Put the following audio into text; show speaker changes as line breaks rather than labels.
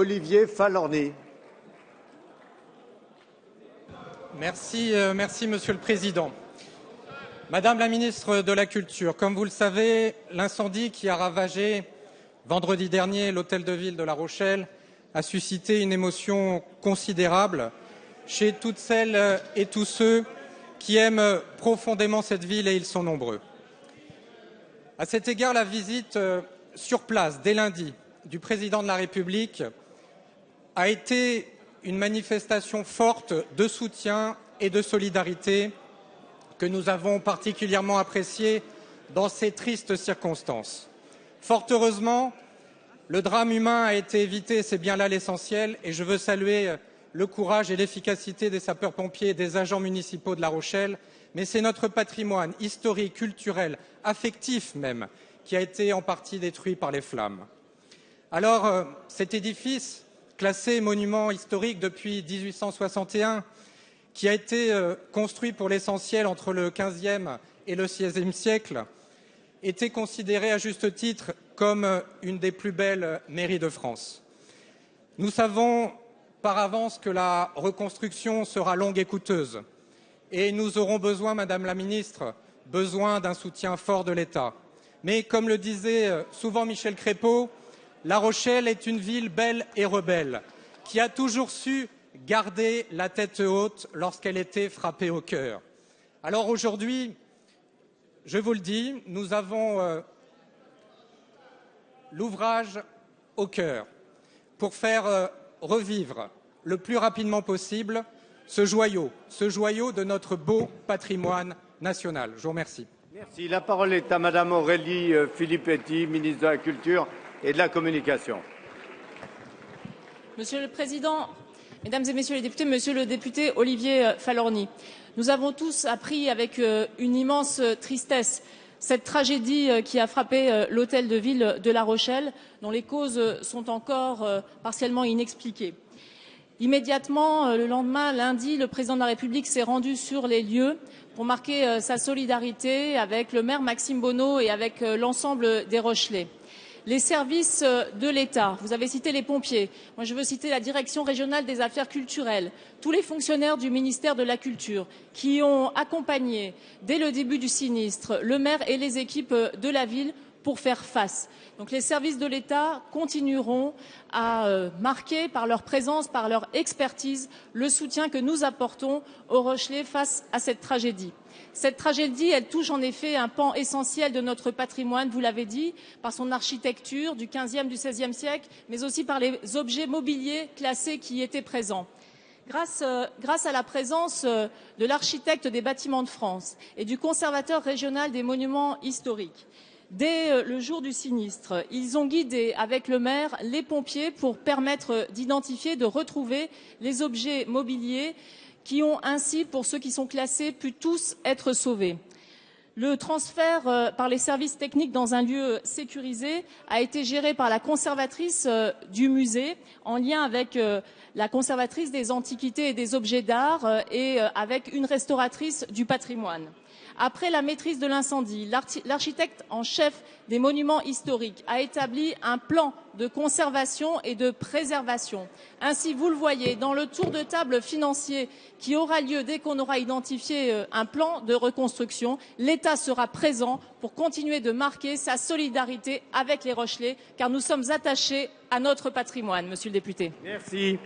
Olivier Falorni.
Merci, Monsieur le Président. Madame la ministre de la Culture, comme vous le savez, l'incendie qui a ravagé vendredi dernier l'hôtel de ville de La Rochelle a suscité une émotion considérable chez toutes celles et tous ceux qui aiment profondément cette ville, et ils sont nombreux. À cet égard, la visite sur place, dès lundi, du Président de la République a été une manifestation forte de soutien et de solidarité que nous avons particulièrement appréciée dans ces tristes circonstances. Fort heureusement, le drame humain a été évité, c'est bien là l'essentiel, et je veux saluer le courage et l'efficacité des sapeurs-pompiers et des agents municipaux de La Rochelle, mais c'est notre patrimoine historique, culturel, affectif même, qui a été en partie détruit par les flammes. Alors, cet édifice, classé monument historique depuis 1861, qui a été construit pour l'essentiel entre le XVe et le XVIe siècle, était considéré à juste titre comme une des plus belles mairies de France. Nous savons par avance que la reconstruction sera longue et coûteuse, et nous aurons besoin, Madame la Ministre, d'un soutien fort de l'État. Mais comme le disait souvent Michel Crépeau, La Rochelle est une ville belle et rebelle, qui a toujours su garder la tête haute lorsqu'elle était frappée au cœur. Alors aujourd'hui, je vous le dis, nous avons l'ouvrage au cœur pour faire revivre le plus rapidement possible ce joyau de notre beau patrimoine national. Je vous remercie.
Merci. La parole est à Madame Aurélie Filippetti, ministre de la Culture et de la Communication.
Monsieur le Président, Mesdames et Messieurs les députés, Monsieur le député Olivier Falorni, nous avons tous appris avec une immense tristesse cette tragédie qui a frappé l'hôtel de ville de La Rochelle, dont les causes sont encore partiellement inexpliquées. Immédiatement, le lendemain, lundi, le Président de la République s'est rendu sur les lieux pour marquer sa solidarité avec le maire Maxime Bonneau et avec l'ensemble des Rochelais. Les services de l'État, vous avez cité les pompiers, moi je veux citer la Direction régionale des affaires culturelles, tous les fonctionnaires du ministère de la Culture qui ont accompagné dès le début du sinistre le maire et les équipes de la ville pour faire face. Donc les services de l'État continueront à marquer par leur présence, par leur expertise, le soutien que nous apportons aux Rochelais face à cette tragédie. Cette tragédie, elle touche en effet un pan essentiel de notre patrimoine, vous l'avez dit, par son architecture du XVe, du XVIe siècle, mais aussi par les objets mobiliers classés qui y étaient présents. Grâce à la présence de l'architecte des bâtiments de France et du conservateur régional des monuments historiques, dès le jour du sinistre, ils ont guidé avec le maire les pompiers pour permettre d'identifier, de retrouver les objets mobiliers qui ont ainsi, pour ceux qui sont classés, pu tous être sauvés. Le transfert par les services techniques dans un lieu sécurisé a été géré par la conservatrice du musée en lien avec la conservatrice des antiquités et des objets d'art et avec une restauratrice du patrimoine. Après la maîtrise de l'incendie, l'architecte en chef des monuments historiques a établi un plan de conservation et de préservation. Ainsi, vous le voyez, dans le tour de table financier qui aura lieu dès qu'on aura identifié un plan de reconstruction, l'État sera présent pour continuer de marquer sa solidarité avec les Rochelais, car nous sommes attachés à notre patrimoine, Monsieur le député.
Merci.